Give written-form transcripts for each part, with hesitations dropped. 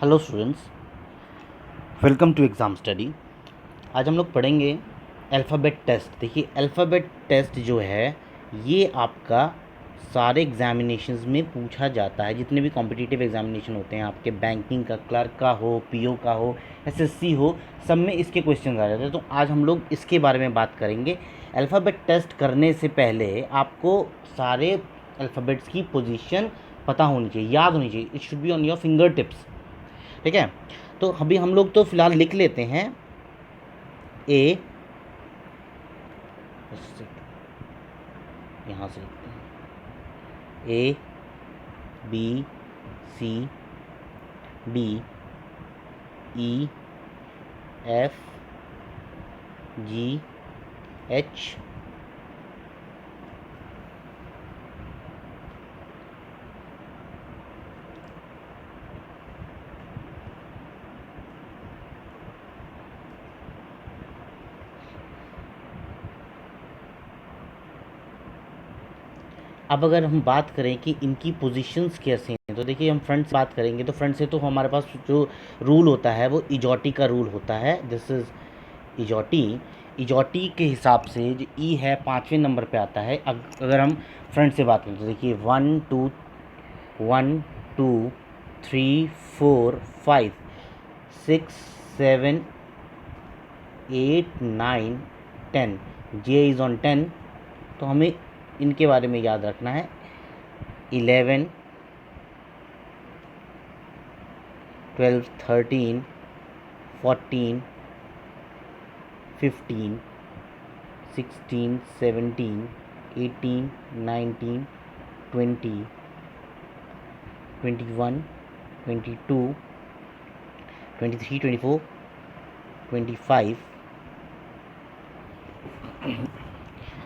Hello students, welcome to exam study. आज हम लोग पढ़ेंगे अल्फ़ाबेट टेस्ट। देखिए, अल्फ़ाबेट टेस्ट जो है ये आपका सारे एग्जामिनेशंस में पूछा जाता है। जितने भी कॉम्पिटिटिव एग्जामिनेशन होते हैं आपके, बैंकिंग का, क्लर्क का हो, पीओ का हो, एसएससी हो, सब में इसके क्वेश्चन आ जाते हैं। तो आज हम लोग इसके बारे में बात करेंगे। अल्फ़ाबेट टेस्ट करने से पहले आपको सारे अल्फ़ाबेट्स की पोजीशन पता होनी चाहिए, याद होनी चाहिए। It should be on your finger tips. ठीक है, तो अभी हम लोग तो फिलहाल लिख लेते हैं ए, यहाँ से लिखते हैं A B C D E F G H अब अगर हम बात करें कि इनकी पोजीशंस कैसे हैं, तो देखिए हम फ्रंट से बात करेंगे। तो फ्रंट से तो हमारे पास जो रूल होता है वो इजोटी का रूल होता है। This is इजोटी। इजोटी के हिसाब से जो ई है 5वें नंबर पे आता है। अगर हम फ्रंट से बात करें तो देखिए 1 2 3 4 5 6 7 8 9 10। जे इज़ ऑन 10। तो हमें इनके बारे में याद रखना है। 11 12 13 14 15 16 17 18 19 20 21 22 23 24 25।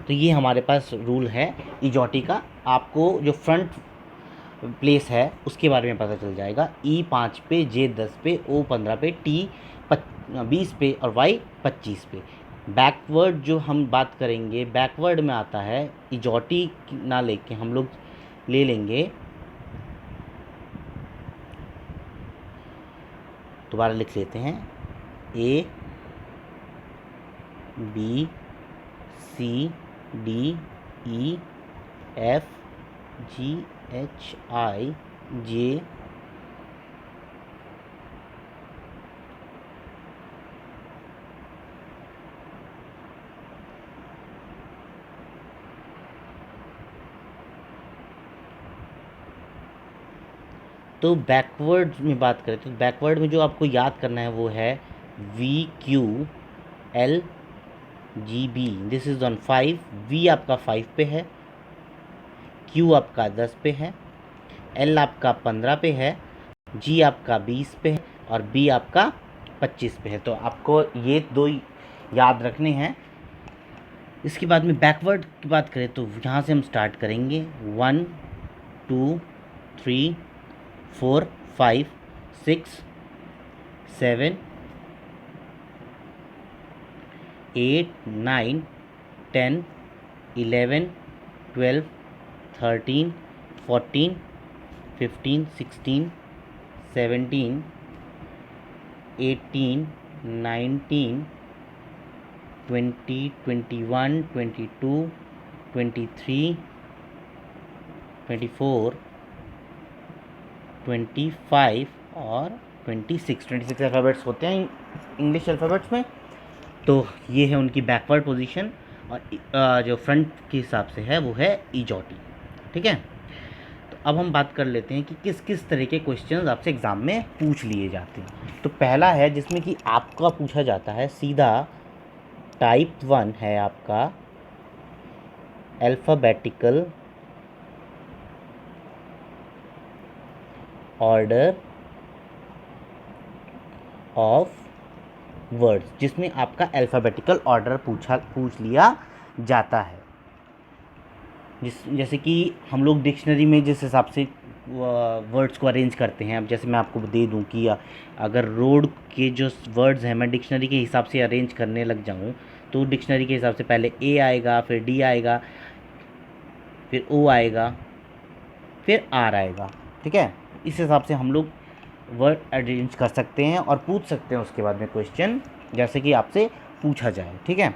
तो ये हमारे पास रूल है इजोटी का। आपको जो फ्रंट प्लेस है उसके बारे में पता चल जाएगा। ई 5 पे, जे 10 पे, ओ 15 पे, टी 20 पे और वाई 25 पे। बैकवर्ड जो हम बात करेंगे, बैकवर्ड में आता है इजोटी ना लेके हम लोग ले लेंगे, दोबारा लिख लेते हैं, A B C D E F G H I J तो बैकवर्ड में बात करें तो बैकवर्ड में जो आपको याद करना है वो है V Q L G B. This is on 5। V आपका 5 पे है, क्यू आपका 10 पे है, एल आपका 15 पे है, जी आपका 20 पे है और बी आपका 25 पे है। तो आपको ये दो याद रखने हैं। इसके बाद में बैकवर्ड की बात करें तो यहाँ से हम स्टार्ट करेंगे 1 2 3 4 5 6 7 8 9 10 11 12 13 14 15 16 17 18 19 20 21 22 23 24 25 और 26 अल्फ़ाबेट्स होते हैं इंग्लिश अल्फ़ाबेट्स में। तो ये है उनकी बैकवर्ड पोजीशन। और जो फ्रंट के हिसाब से है वो है इजोटी। ठीक है, तो अब हम बात कर लेते हैं कि किस किस तरह के क्वेश्चंस आपसे एग्ज़ाम में पूछ लिए जाते हैं। तो पहला है जिसमें कि आपका पूछा जाता है सीधा, टाइप 1 है आपका अल्फ़ाबेटिकल ऑर्डर ऑफ वर्ड्स, जिसमें आपका अल्फ़ाबेटिकल ऑर्डर पूछ लिया जाता है। जैसे कि हम लोग डिक्शनरी में जिस हिसाब से वर्ड्स को अरेंज करते हैं। अब जैसे मैं आपको दे दूं कि अगर रोड के जो वर्ड्स हैं मैं डिक्शनरी के हिसाब से अरेंज करने लग जाऊं, तो डिक्शनरी के हिसाब से पहले ए आएगा, फिर डी आएगा, फिर ओ आएगा, फिर आर आएगा। ठीक है, इस हिसाब से हम लोग वर्ड अरेंज कर सकते हैं और पूछ सकते हैं उसके बाद में क्वेश्चन, जैसे कि आपसे पूछा जाए। ठीक है।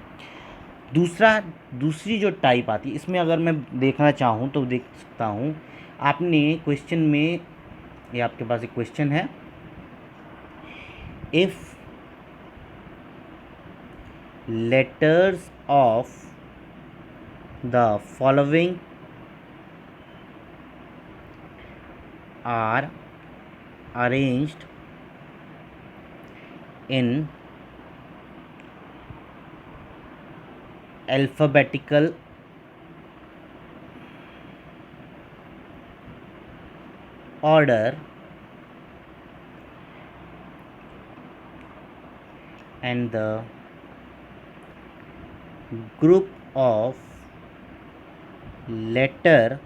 दूसरी जो टाइप आती है, इसमें अगर मैं देखना चाहूँ तो देख सकता हूँ। आपने क्वेश्चन में, ये आपके पास एक क्वेश्चन है, if letters of the following are arranged in alphabetical order and the group of letter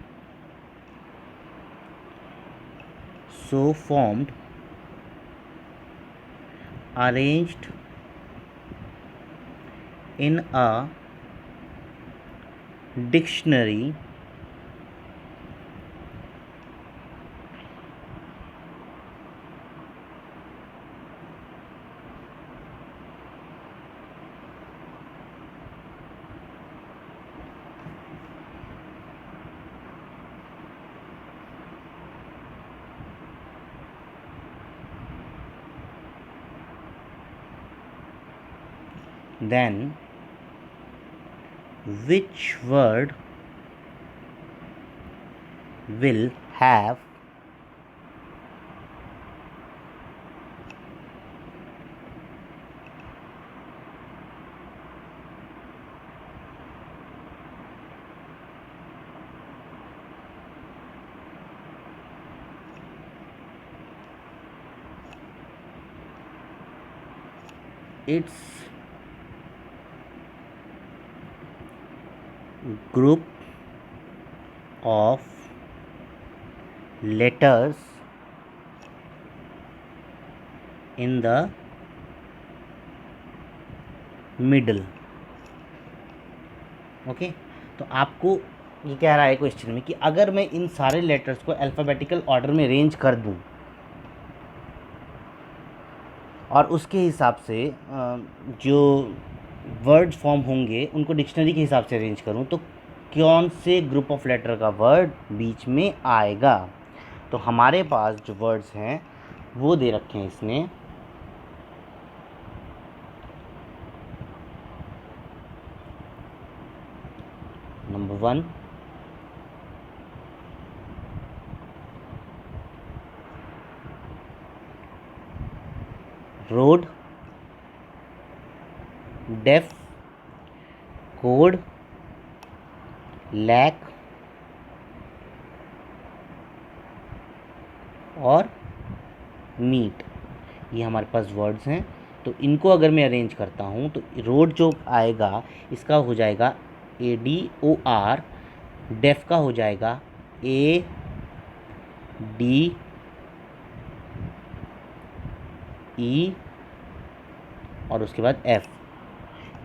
so formed arranged in a dictionary then which word will have its group of letters in the middle। Okay. तो आपको ये कह रहा है question में कि अगर मैं इन सारे लेटर्स को अल्फ़ाबेटिकल ऑर्डर में अरेंज कर दूं और उसके हिसाब से जो वर्ड फॉर्म होंगे उनको डिक्शनरी के हिसाब से अरेंज करूं, तो कौन से ग्रुप ऑफ लेटर का वर्ड बीच में आएगा। तो हमारे पास जो वर्ड्स हैं वो दे रखे हैं इसने। Number 1 road, deaf, code, lack और मीट, ये हमारे पास वर्ड्स हैं। तो इनको अगर मैं अरेंज करता हूँ तो रोड जो आएगा इसका हो जाएगा ADOR, डेफ का हो जाएगा ADE और उसके बाद F।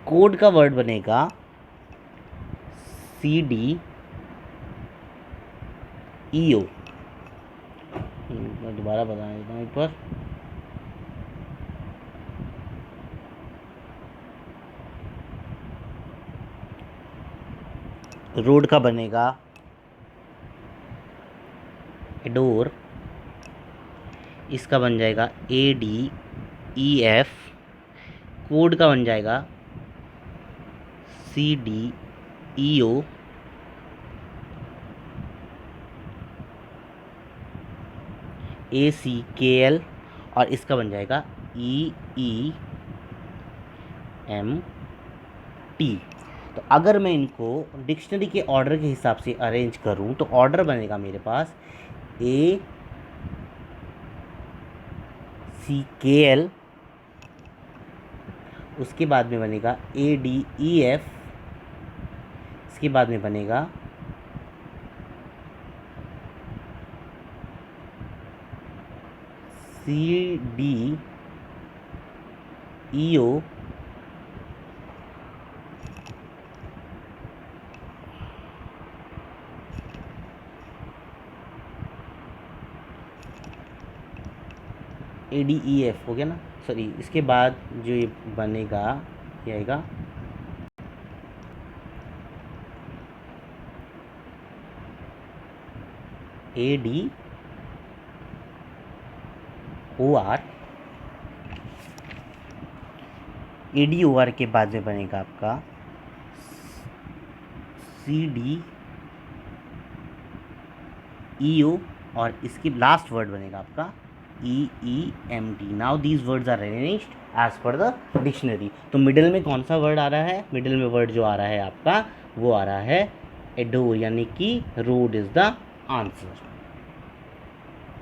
कोड का वर्ड बनेगा CDEO। मैं दोबारा बता देता हूँ एक बार। रोड का बनेगा एडोर, इसका बन जाएगा ADEF, कोड का बन जाएगा CDEO, ACKL और इसका बन जाएगा EEMT। तो अगर मैं इनको डिक्शनरी के ऑर्डर के हिसाब से अरेंज करूं तो ऑर्डर बनेगा मेरे पास ACKL, उसके बाद में बनेगा ADEF, इसके बाद में बनेगा CDEO, ADEF हो गया ना, सॉरी, इसके बाद जो ये बनेगा ये आएगा ADOR, ADOR के बाद में बनेगा आपका CDEO और इसकी लास्ट वर्ड बनेगा आपका EEMT। Now these words are arranged as per the dictionary. तो मिडिल में कौन सा वर्ड आ रहा है? मिडिल में वर्ड जो आ रहा है आपका वो आ रहा है एडोर, यानी कि रोड इज द आंसर।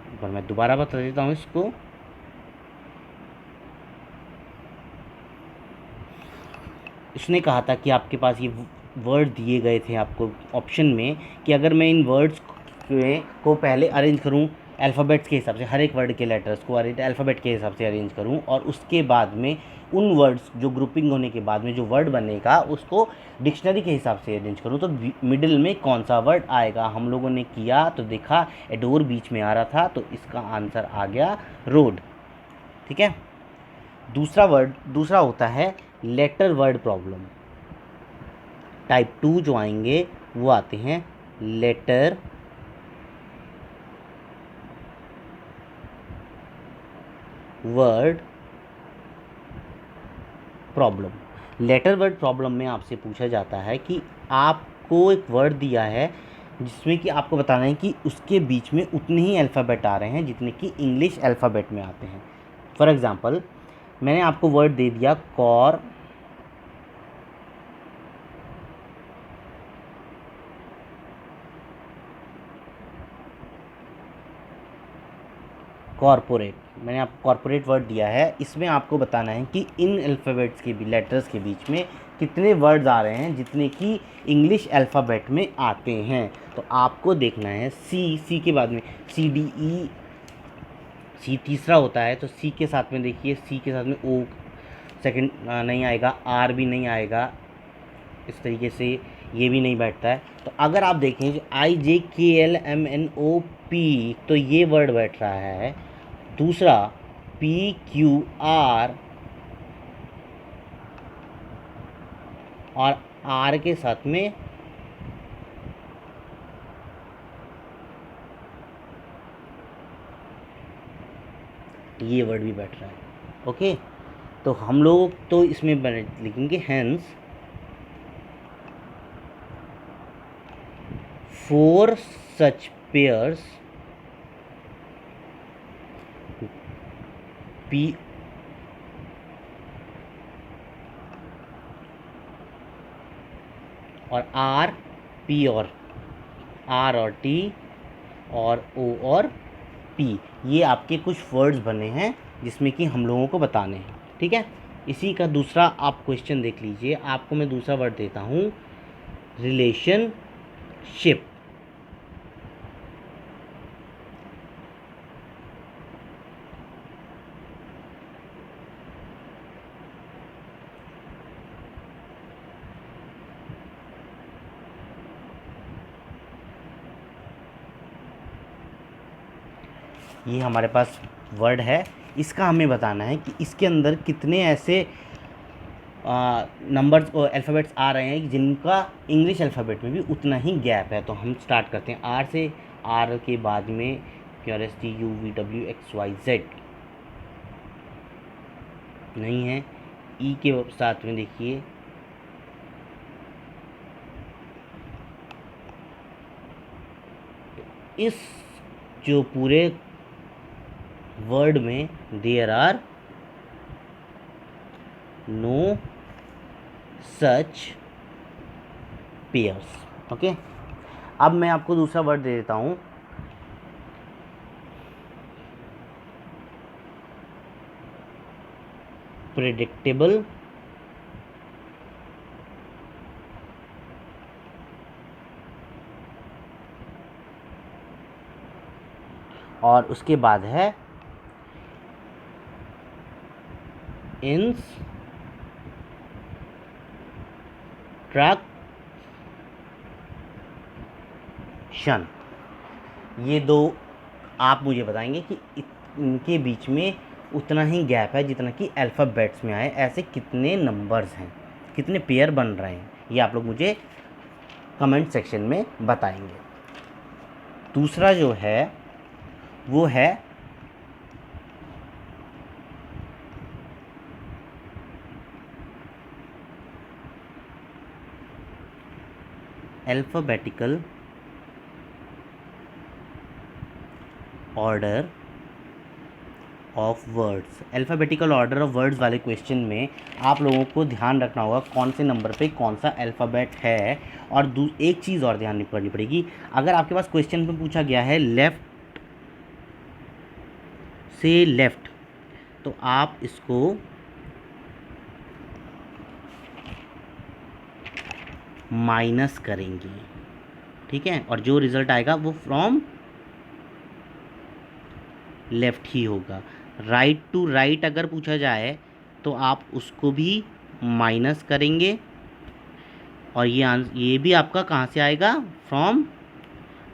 एक बार मैं दोबारा बता देता हूँ इसको। इसने कहा था कि आपके पास ये वर्ड दिए गए थे आपको ऑप्शन में कि अगर मैं इन वर्ड्स को पहले अरेंज करूं अल्फ़ाबेट्स के हिसाब से, हर एक वर्ड के लेटर्स को अल्फ़ाबेट के हिसाब से अरेंज करूं और उसके बाद में उन वर्ड्स जो ग्रुपिंग होने के बाद में जो वर्ड बनेगा उसको डिक्शनरी के हिसाब से अरेंज करूं तो मिडिल में कौन सा वर्ड आएगा। हम लोगों ने किया तो देखा एडोर बीच में आ रहा था, तो इसका आंसर आ गया रोड। ठीक है। दूसरा होता है लेटर वर्ड प्रॉब्लम। टाइप 2 जो आएंगे वो आते हैं letter word problem. Letter word problem में आपसे पूछा जाता है कि आपको एक वर्ड दिया है जिसमें कि आपको बताना है कि उसके बीच में उतने ही अल्फ़ाबेट आ रहे हैं जितने कि इंग्लिश अल्फ़ाबेट में आते हैं। फॉर एग्ज़ाम्पल, मैंने आपको वर्ड दे दिया कॉर्पोरेट। मैंने आपको कॉर्पोरेट वर्ड दिया है, इसमें आपको बताना है कि इन अल्फ़ाबेट्स के भी लेटर्स के बीच में कितने वर्ड्स आ रहे हैं जितने कि इंग्लिश अल्फ़ाबेट में आते हैं। तो आपको देखना है सी के बाद में CDE, सी तीसरा होता है तो सी के साथ में देखिए, सी के साथ में ओ सेकंड नहीं आएगा, आर भी नहीं आएगा, इस तरीके से ये भी नहीं बैठता है। तो अगर आप देखें IJKLMNOP तो ये वर्ड बैठ रहा है। दूसरा PQR और R के साथ में ये वर्ड भी बैठ रहा है। ओके, तो हम लोग तो इसमें लिखेंगे हेंस 4 such pairs P और R, P और R और T और O और P, ये आपके कुछ वर्ड्स बने हैं जिसमें कि हम लोगों को बताने हैं। ठीक है। इसी का दूसरा आप क्वेश्चन देख लीजिए। आपको मैं दूसरा वर्ड देता हूँ रिलेशनशिप। ये हमारे पास वर्ड है, इसका हमें बताना है कि इसके अंदर कितने ऐसे नंबर्स और अल्फ़ाबेट्स आ रहे हैं जिनका इंग्लिश अल्फ़ाबेट में भी उतना ही गैप है। तो हम स्टार्ट करते हैं आर से। आर के बाद में QRSTUVWXYZ नहीं है। ई के साथ में देखिए इस जो पूरे वर्ड में there are no such pairs. Okay, अब मैं आपको दूसरा वर्ड दे देता हूँ प्रेडिक्टेबल और उसके बाद है इंस्ट्रक्शन। ये दो आप मुझे बताएंगे कि इनके बीच में उतना ही गैप है जितना कि अल्फ़ाबेट्स में आए। ऐसे कितने नंबर्स हैं, कितने पेयर बन रहे हैं, ये आप लोग मुझे कमेंट सेक्शन में बताएंगे। दूसरा जो है वो है alphabetical order of words. Alphabetical order of words वाले क्वेश्चन में आप लोगों को ध्यान रखना होगा कौन से नंबर पे कौन सा अल्फ़ाबेट है। और एक चीज़ और ध्यान करनी पड़ेगी, अगर आपके पास क्वेश्चन में पूछा गया है लेफ़्ट से लेफ़्ट, तो आप इसको माइनस करेंगे, ठीक है, और जो रिज़ल्ट आएगा वो फ्रॉम लेफ़्ट ही होगा। राइट टू राइट अगर पूछा जाए तो आप उसको भी माइनस करेंगे, और ये भी आपका कहाँ से आएगा, फ्रॉम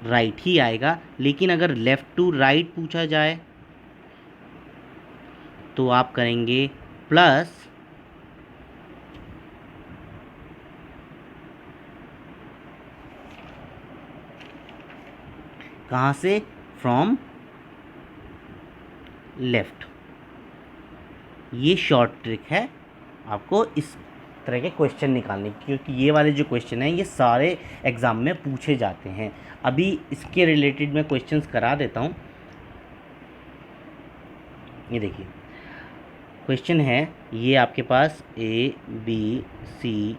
राइट ही आएगा। लेकिन अगर लेफ़्ट टू राइट पूछा जाए तो आप करेंगे प्लस, कहाँ से, फ्रॉम लेफ़्ट। ये शॉर्ट ट्रिक है आपको इस तरह के क्वेश्चन निकालने की, क्योंकि ये वाले जो क्वेश्चन हैं ये सारे एग्ज़ाम में पूछे जाते हैं। अभी इसके रिलेटेड मैं क्वेश्चंस करा देता हूँ। ये देखिए क्वेश्चन है, ये आपके पास A B C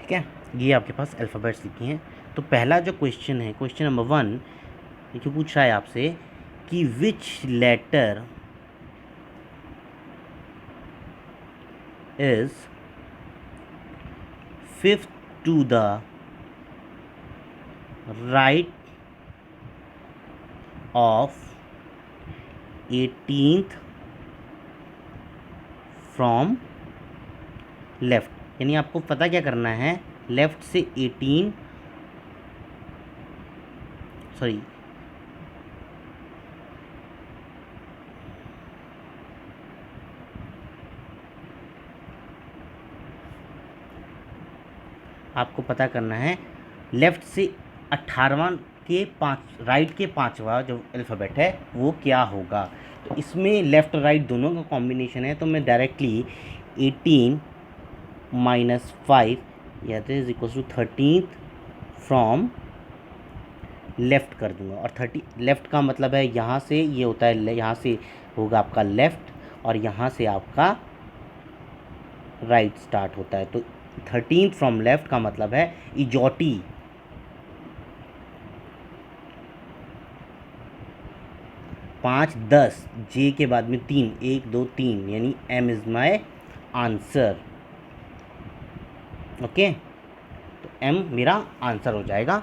ठीक है, ये आपके पास अल्फ़ाबेट्स लिखी हैं। तो पहला जो क्वेश्चन है, क्वेश्चन नंबर 1, ये जो पूछ रहा है आपसे कि which letter is fifth to the right of 18th from left. यानी आपको पता क्या करना है, लेफ़्ट से 18, सॉरी आपको पता करना है लेफ़्ट से 18वां के 5 राइट के 5वां जो अल्फ़ाबेट है वो क्या होगा। तो इसमें लेफ़्ट राइट दोनों का कॉम्बिनेशन है, तो मैं डायरेक्टली 18 माइनस 5 या तो is equal to 13 from left कर दूंगा। और 30 लेफ़्ट का मतलब है यहाँ से ये होता है, यहाँ से होगा आपका लेफ़्ट और यहाँ से आपका राइट स्टार्ट होता है। तो 13 फ्रॉम लेफ़्ट का मतलब है इजोटी, 5 10, जे के बाद में 3, 1 2 3, यानी M is my answer. Okay, तो एम मेरा आंसर हो जाएगा।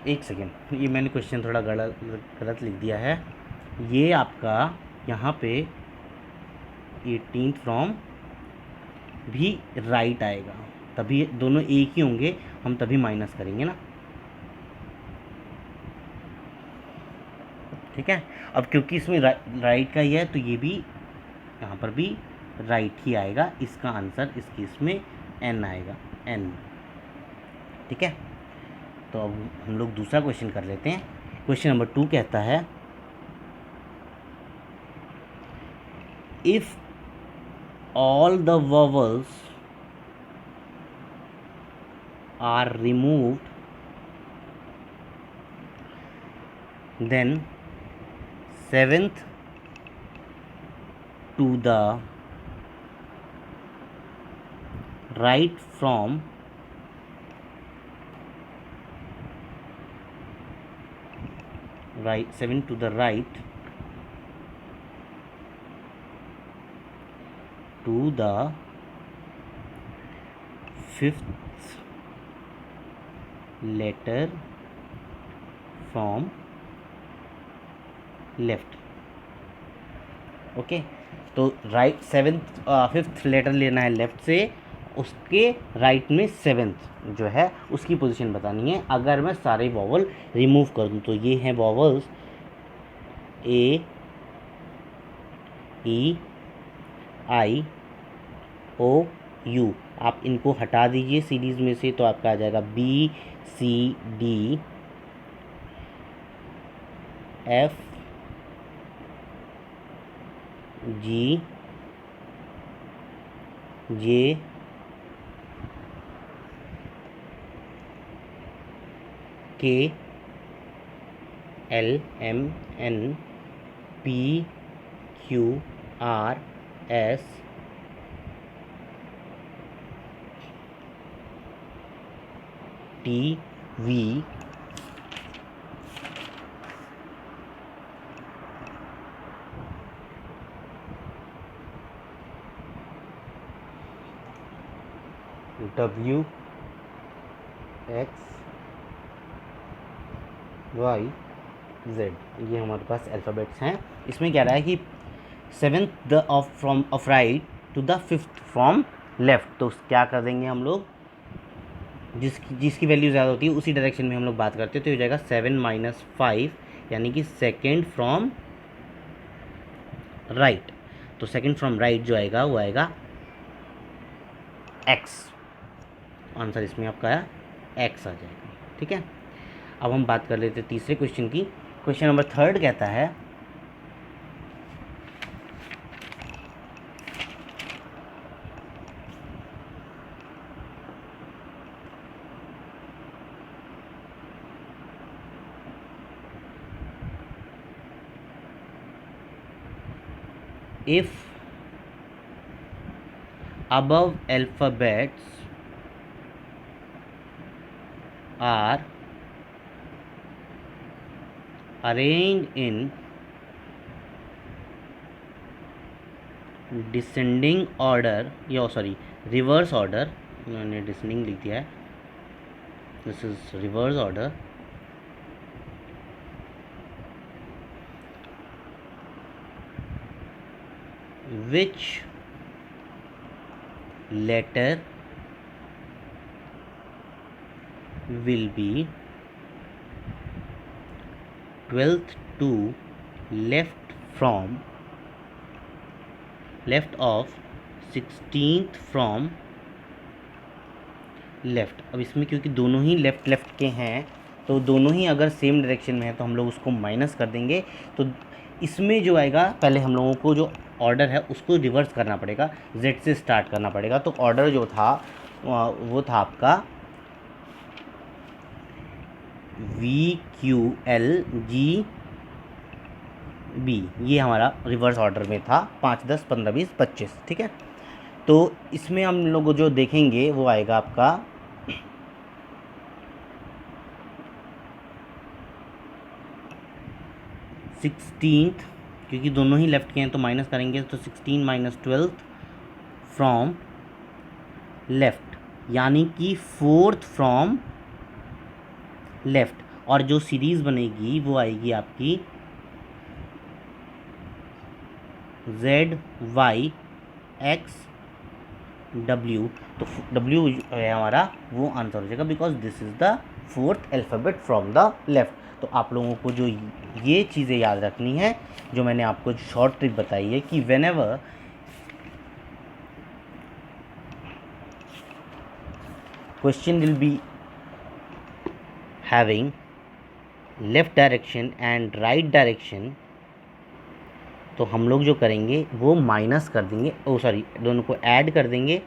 एक सेकेंड, ये मैंने क्वेश्चन थोड़ा गलत लिख दिया है। ये आपका यहाँ पे 18 फ्रॉम भी राइट आएगा, तभी दोनों एक ही होंगे, हम तभी माइनस करेंगे ना, ठीक है। अब क्योंकि इसमें राइट का ही है तो ये भी यहाँ पर भी राइट ही आएगा। इसका आंसर इस केस में एन आएगा, एन, ठीक है। तो अब हम लोग दूसरा क्वेश्चन कर लेते हैं। क्वेश्चन नंबर 2 कहता है, if all the vowels are removed then seventh to the right from seventh to the right to the fifth letter from left. Okay, तो राइट सेवेंथ फिफ्थ लेटर लेना है लेफ्ट से, उसके राइट में seventh जो है उसकी पोजीशन बतानी है। अगर मैं सारे वॉवल रिमूव कर दूं तो ये हैं vowels A, E, I, O, you. आप इनको हटा दीजिए सीरीज़ में से तो आपका आ जाएगा B, C, D, F, G, J, K, L, M, N, P, Q, R, S, T, V, W, X, Y, Z. ये हमारे पास अल्फ़ाबेट्स हैं। इसमें क्या रहा है कि seventh the of right to the fifth from left, तो क्या कर देंगे हम लोग, जिसकी वैल्यू ज़्यादा होती है उसी डायरेक्शन में हम लोग बात करते हैं। तो हो जाएगा 7 - 5 यानी कि सेकेंड फ्रॉम राइट। तो सेकेंड फ्रॉम राइट जो आएगा वो आएगा एक्स। आंसर इसमें आपका एक्स आ जाएगा। ठीक है, अब हम बात कर लेते हैं तीसरे क्वेश्चन की। क्वेश्चन नंबर 3 कहता है if above alphabets are arranged in descending order, या सॉरी रिवर्स ऑर्डर, मैंने डिसेंडिंग लिख दिया है, this is reverse order, which letter will be 12th to left of 16th from left. अब इसमें क्योंकि दोनों ही लेफ़्ट के हैं तो दोनों ही अगर सेम डायरेक्शन में है तो हम लोग उसको माइनस कर देंगे। तो इसमें जो आएगा, पहले हम लोगों को जो ऑर्डर है उसको रिवर्स करना पड़ेगा, जेड से स्टार्ट करना पड़ेगा। तो ऑर्डर जो था वो था आपका V, Q, L, G, B. ये हमारा रिवर्स ऑर्डर में था, 5, 10, 15, 20, 25। ठीक है, तो इसमें हम लोग जो देखेंगे वो आएगा आपका 16th, क्योंकि दोनों ही लेफ़्ट के हैं तो माइनस करेंगे, तो 16 - 12 फ्रॉम लेफ़्ट, यानी कि 4th फ्रॉम लेफ़्ट। और जो सीरीज़ बनेगी वो आएगी आपकी Z, Y, X, W। तो W है हमारा, वो आंसर हो जाएगा, because this is the 4th alphabet from the left. तो आप लोगों को जो ये चीज़ें याद रखनी है, जो मैंने आपको शॉर्ट ट्रिक बताई है, कि whenever question will be having left direction and right direction, तो हम लोग जो करेंगे वो माइनस कर देंगे, दोनों को ऐड कर देंगे,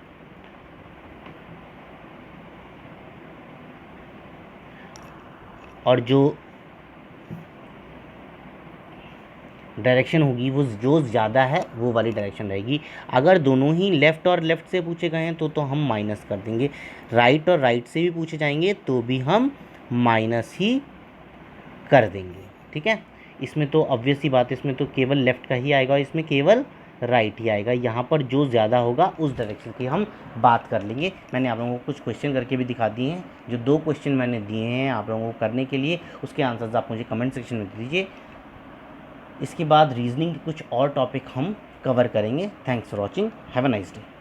और जो डायरेक्शन होगी वो जो ज़्यादा है वो वाली डायरेक्शन रहेगी। अगर दोनों ही लेफ़्ट और लेफ़्ट से पूछे गए हैं तो हम माइनस कर देंगे, राइट और राइट से भी पूछे जाएंगे तो भी हम माइनस ही कर देंगे। ठीक है, इसमें तो ऑब्वियस सी बात है, इसमें तो केवल लेफ़्ट का ही आएगा, इसमें केवल राइट ही आएगा। यहाँ पर जो ज़्यादा होगा उस डायरेक्शन की हम बात कर लेंगे। मैंने आप लोगों को कुछ क्वेश्चन करके भी दिखा दिए हैं, जो 2 क्वेश्चन मैंने दिए हैं आप लोगों को करने के लिए, उसके आंसर्स आप मुझे कमेंट सेक्शन में दीजिए। इसके बाद रीजनिंग के कुछ और टॉपिक हम कवर करेंगे। Thanks for watching, have a nice day.